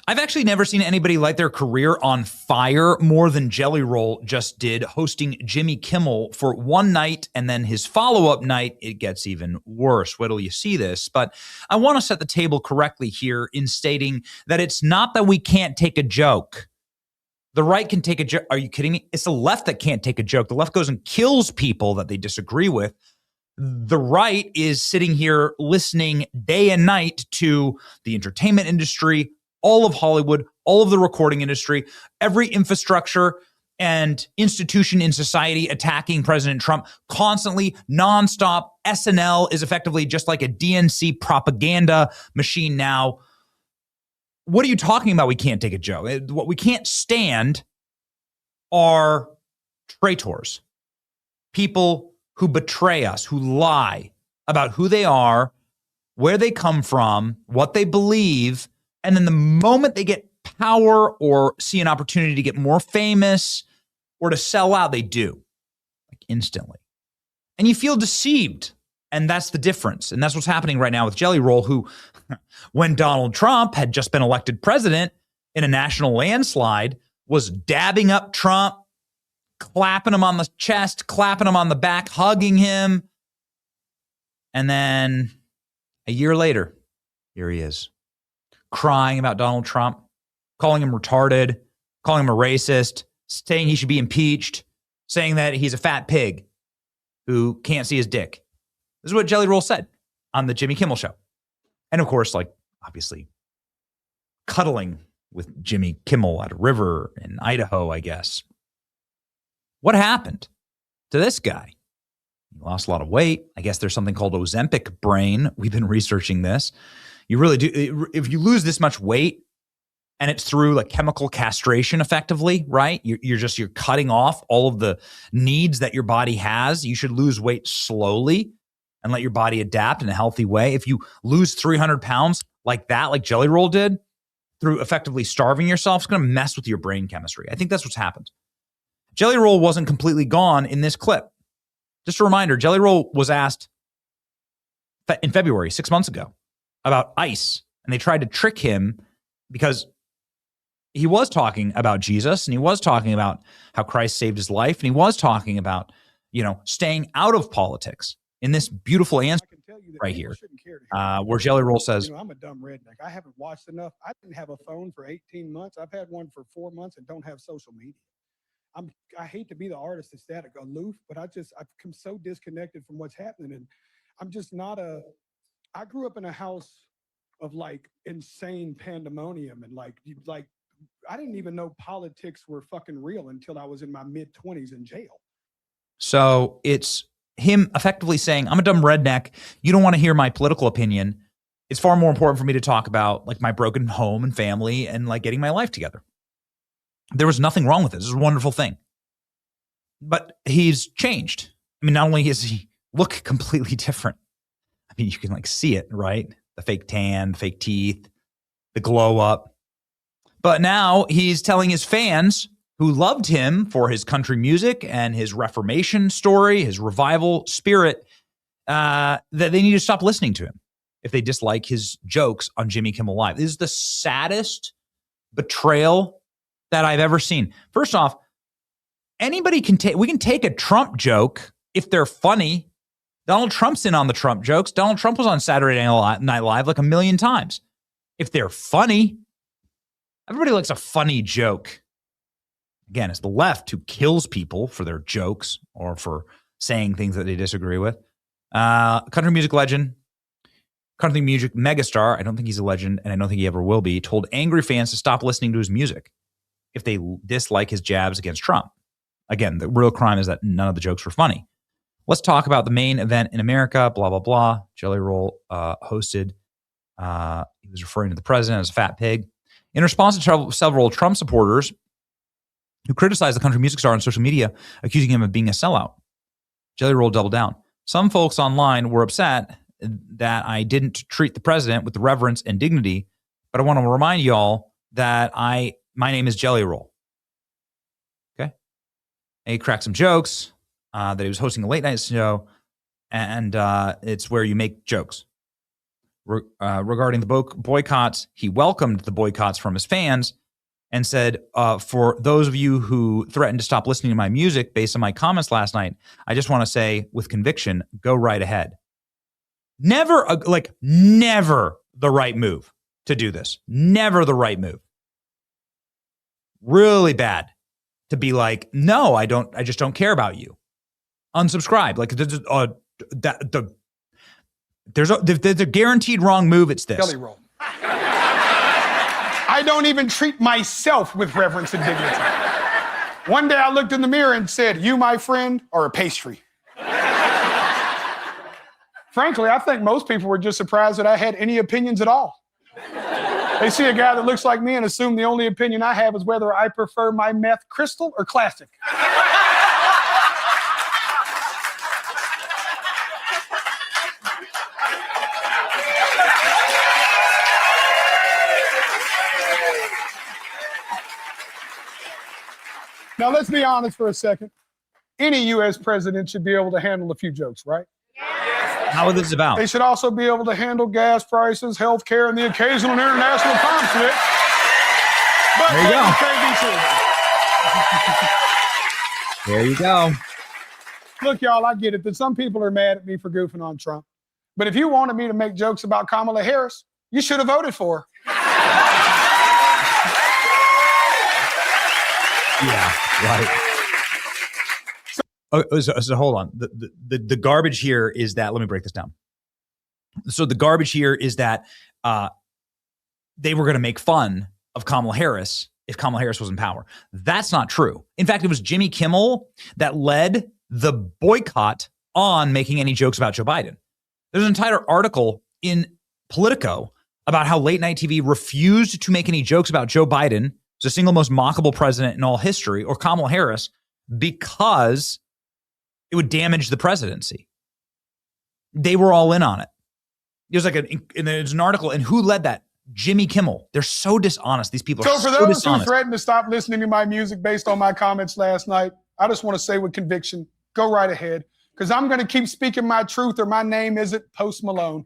I've actually never seen anybody light their career on fire more than Jelly Roll just did, hosting Jimmy Kimmel for one night, and then his follow-up night, it gets even worse. Wait till you see this. But I want to set the table correctly here in stating that it's not that we can't take a joke. The right can take a joke. Are you kidding me? It's the left that can't take a joke. The left goes and kills people that they disagree with. The right is sitting here listening day and night to the entertainment industry, all of Hollywood, all of the recording industry, every infrastructure and institution in society attacking President Trump constantly, nonstop. SNL is effectively just like a DNC propaganda machine now. What are you talking about? We can't take a joke. What we can't stand are traitors, people who betray us, who lie about who they are, where they come from, what they believe, and then the moment they get power or see an opportunity to get more famous or to sell out, they do, like instantly. And you feel deceived, and that's the difference. And that's what's happening right now with Jelly Roll, who, when Donald Trump had just been elected president in a national landslide, was dabbing up Trump, clapping him on the chest, clapping him on the back, hugging him. And then a year later, here he is, crying about Donald Trump, calling him retarded, calling him a racist, saying he should be impeached, saying that he's a fat pig who can't see his dick. This is what Jelly Roll said on the Jimmy Kimmel Show. And of course, like, obviously, cuddling with Jimmy Kimmel at a river in Idaho, I guess. What happened to this guy? He lost a lot of weight. I guess there's something called Ozempic brain. We've been researching this. You really do. If you lose this much weight and it's through like chemical castration effectively, right? You're cutting off all of the needs that your body has. You should lose weight slowly and let your body adapt in a healthy way. If you lose 300 pounds like that, like Jelly Roll did, through effectively starving yourself, it's going to mess with your brain chemistry. I think that's what's happened. Jelly Roll wasn't completely gone in this clip. Just a reminder, Jelly Roll was asked in February, 6 months ago, about ICE, and they tried to trick him because he was talking about Jesus, and he was talking about how Christ saved his life, and he was talking about, staying out of politics in this beautiful answer right here, where Jelly Roll says, I'm a dumb redneck. I haven't watched enough. I didn't have a phone for 18 months. I've had one for 4 months and don't have social media. I hate to be the artist that's that aloof, but I've come so disconnected from what's happening. And I'm just not I grew up in a house of like insane pandemonium. And like I didn't even know politics were fucking real until I was in my mid-20s in jail. So it's him effectively saying, I'm a dumb redneck. You don't want to hear my political opinion. It's far more important for me to talk about like my broken home and family and like getting my life together. There was nothing wrong with this. This is a wonderful thing. But he's changed. I mean, not only does he look completely different. I mean, you can like see it, right? The fake tan, the fake teeth, the glow up. But now he's telling his fans who loved him for his country music and his Reformation story, his revival spirit, that they need to stop listening to him if they dislike his jokes on Jimmy Kimmel Live. This is the saddest betrayal that I've ever seen. First off, we can take a Trump joke if they're funny. Donald Trump's in on the Trump jokes. Donald Trump was on Saturday Night Live like a million times. If they're funny, everybody likes a funny joke. Again, it's the left who kills people for their jokes or for saying things that they disagree with. Country music legend, country music megastar, I don't think he's a legend and I don't think he ever will be, told angry fans to stop listening to his music if they dislike his jabs against Trump. Again, the real crime is that none of the jokes were funny. Let's talk about the main event in America, blah, blah, blah. Jelly Roll hosted. He was referring to the president as a fat pig. In response to several Trump supporters who criticized the country music star on social media, accusing him of being a sellout, Jelly Roll doubled down. Some folks online were upset that I didn't treat the president with the reverence and dignity, but I want to remind y'all that my name is Jelly Roll. Okay? And he cracked some jokes that he was hosting a late night show, and it's where you make jokes. regarding the boycotts. He welcomed the boycotts from his fans and said, for those of you who threatened to stop listening to my music based on my comments last night, I just want to say with conviction, go right ahead. Never the right move to do this. Never the right move. Really bad to be like, no, I just don't care about you. Unsubscribe. Like there's a guaranteed wrong move. It's this. Jelly roll. I don't even treat myself with reverence and dignity. One day I looked in the mirror and said, you, my friend, are a pastry. Frankly, I think most people were just surprised that I had any opinions at all. They see a guy that looks like me and assume the only opinion I have is whether I prefer my meth crystal or classic. Now, let's be honest for a second. Any U.S. president should be able to handle a few jokes, right? How is this about? They should also be able to handle gas prices, health care, and the occasional international conflict. But there you go. There you go. Look, y'all, I get it that some people are mad at me for goofing on Trump. But if you wanted me to make jokes about Kamala Harris, you should have voted for her. Yeah, right. So hold on. The garbage here is that, let me break this down. So the garbage here is that they were going to make fun of Kamala Harris if Kamala Harris was in power. That's not true. In fact, it was Jimmy Kimmel that led the boycott on making any jokes about Joe Biden. There's an entire article in Politico about how late night TV refused to make any jokes about Joe Biden, the single most mockable president in all history, or Kamala Harris, because it would damage the presidency. They were all in on it. There's there's an article, and who led that? Jimmy Kimmel. They're so dishonest. These people are so dishonest. So for those who threatened to stop listening to my music based on my comments last night, I just want to say with conviction, go right ahead, because I'm going to keep speaking my truth, or my name isn't Post Malone.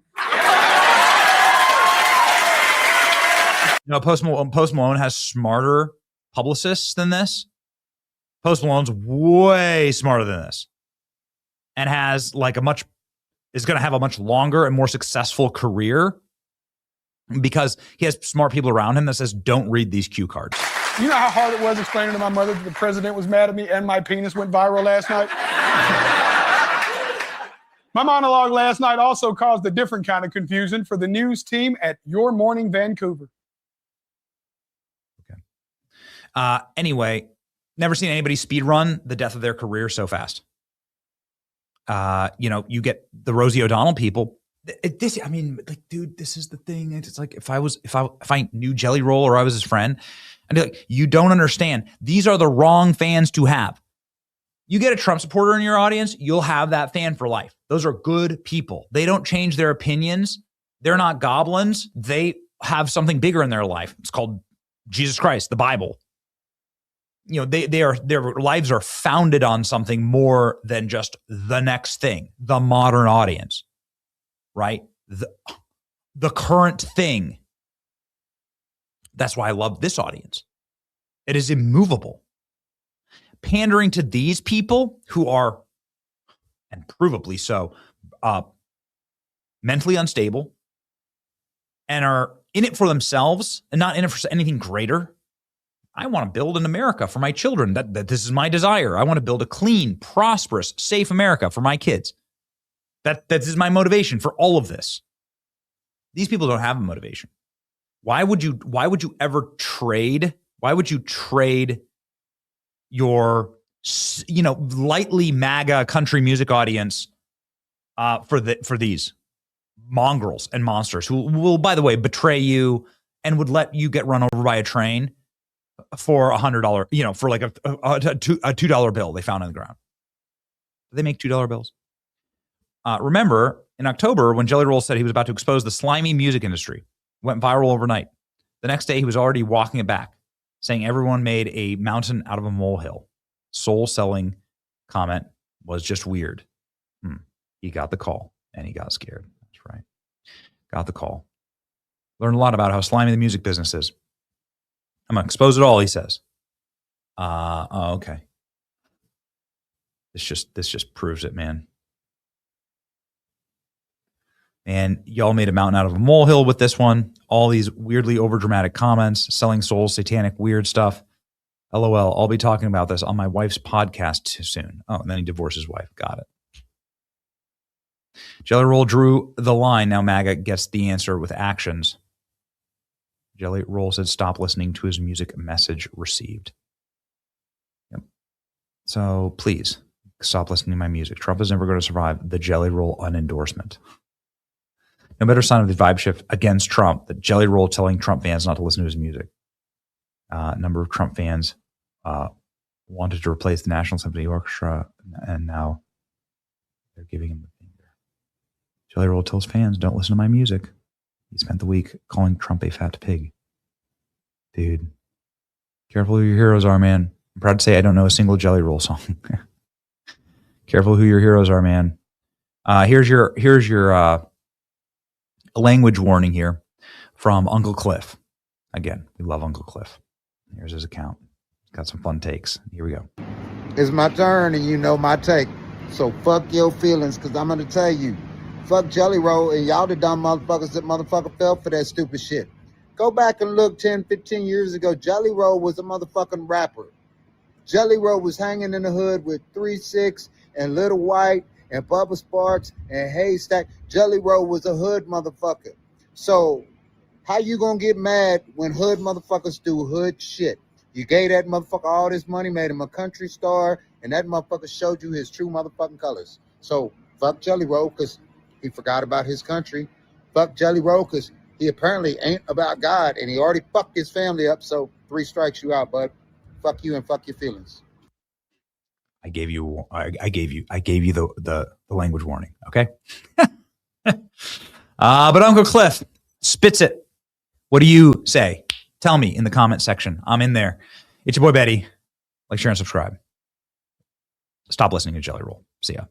You know, Post Malone has smarter publicists than this. Post Malone's way smarter than this, and is going to have a much longer and more successful career because he has smart people around him that says, don't read these cue cards. You know how hard it was explaining to my mother that the president was mad at me and my penis went viral last night? My monologue last night also caused a different kind of confusion for the news team at Your Morning Vancouver. Okay. Anyway, never seen anybody speed run the death of their career so fast. You get the Rosie O'Donnell people. Dude, this is the thing. It's like if I knew Jelly Roll or I was his friend, I'd be like, you don't understand. These are the wrong fans to have. You get a Trump supporter in your audience, you'll have that fan for life. Those are good people. They don't change their opinions. They're not goblins. They have something bigger in their life. It's called Jesus Christ, the Bible. You know, their lives are founded on something more than just the next thing, the modern audience, right? The current thing. That's why I love this audience. It is immovable. Pandering to these people who are, and provably so, mentally unstable and are in it for themselves and not in it for anything greater. I want to build an America for my children. That this is my desire. I want to build a clean, prosperous, safe America for my kids. That is my motivation for all of this. These people don't have a motivation. Why would you ever trade? Why would you trade your, lightly MAGA country music audience for these mongrels and monsters who will, by the way, betray you and would let you get run over by a train for $100, for like a $2 bill they found on the ground? Do they make $2 bills? Remember, in October, when Jelly Roll said he was about to expose the slimy music industry, went viral overnight. The next day, he was already walking it back, saying everyone made a mountain out of a molehill. Soul-selling comment was just weird. He got the call, and he got scared. That's right. Got the call. Learned a lot about how slimy the music business is. I'm going to expose it all, he says. Oh, okay. This just proves it, man. And y'all made a mountain out of a molehill with this one. All these weirdly overdramatic comments, selling souls, satanic, weird stuff. LOL, I'll be talking about this on my wife's podcast soon. Oh, and then he divorced his wife. Got it. Jelly Roll drew the line. Now MAGA gets the answer with actions. Jelly Roll said stop listening to his music, message received. Yep. So please stop listening to my music. Trump is never going to survive the Jelly Roll unendorsement. No better sign of the vibe shift against Trump, the Jelly Roll telling Trump fans not to listen to his music. A number of Trump fans wanted to replace the National Symphony Orchestra, and now they're giving him the finger. Jelly Roll tells fans, don't listen to my music. He spent the week calling Trump a fat pig. Dude, careful who your heroes are, man. I'm proud to say I don't know a single Jelly Roll song. Careful who your heroes are, man. Here's your language warning here from Uncle Cliff. Again, we love Uncle Cliff. Here's his account. He's got some fun takes. Here we go. It's my turn, and you know my take. So fuck your feelings, because I'm going to tell you. Fuck Jelly Roll, and y'all the dumb motherfuckers that motherfucker fell for that stupid shit. Go back and look 10, 15 years ago. Jelly Roll was a motherfucking rapper. Jelly Roll was hanging in the hood with 3-6 and Little White and Bubba Sparks and Haystack. Jelly Roll was a hood motherfucker. So how you gonna get mad when hood motherfuckers do hood shit? You gave that motherfucker all this money, made him a country star, and that motherfucker showed you his true motherfucking colors. So fuck Jelly Roll, because he forgot about his country. Fuck Jelly Roll, because he apparently ain't about God, and he already fucked his family up. So 3 strikes you out, bud. Fuck you and fuck your feelings. I gave you the language warning. Okay. But Uncle Cliff spits it. What do you say? Tell me in the comment section. I'm in there. It's your boy Betty. Like, share, and subscribe. Stop listening to Jelly Roll. See ya.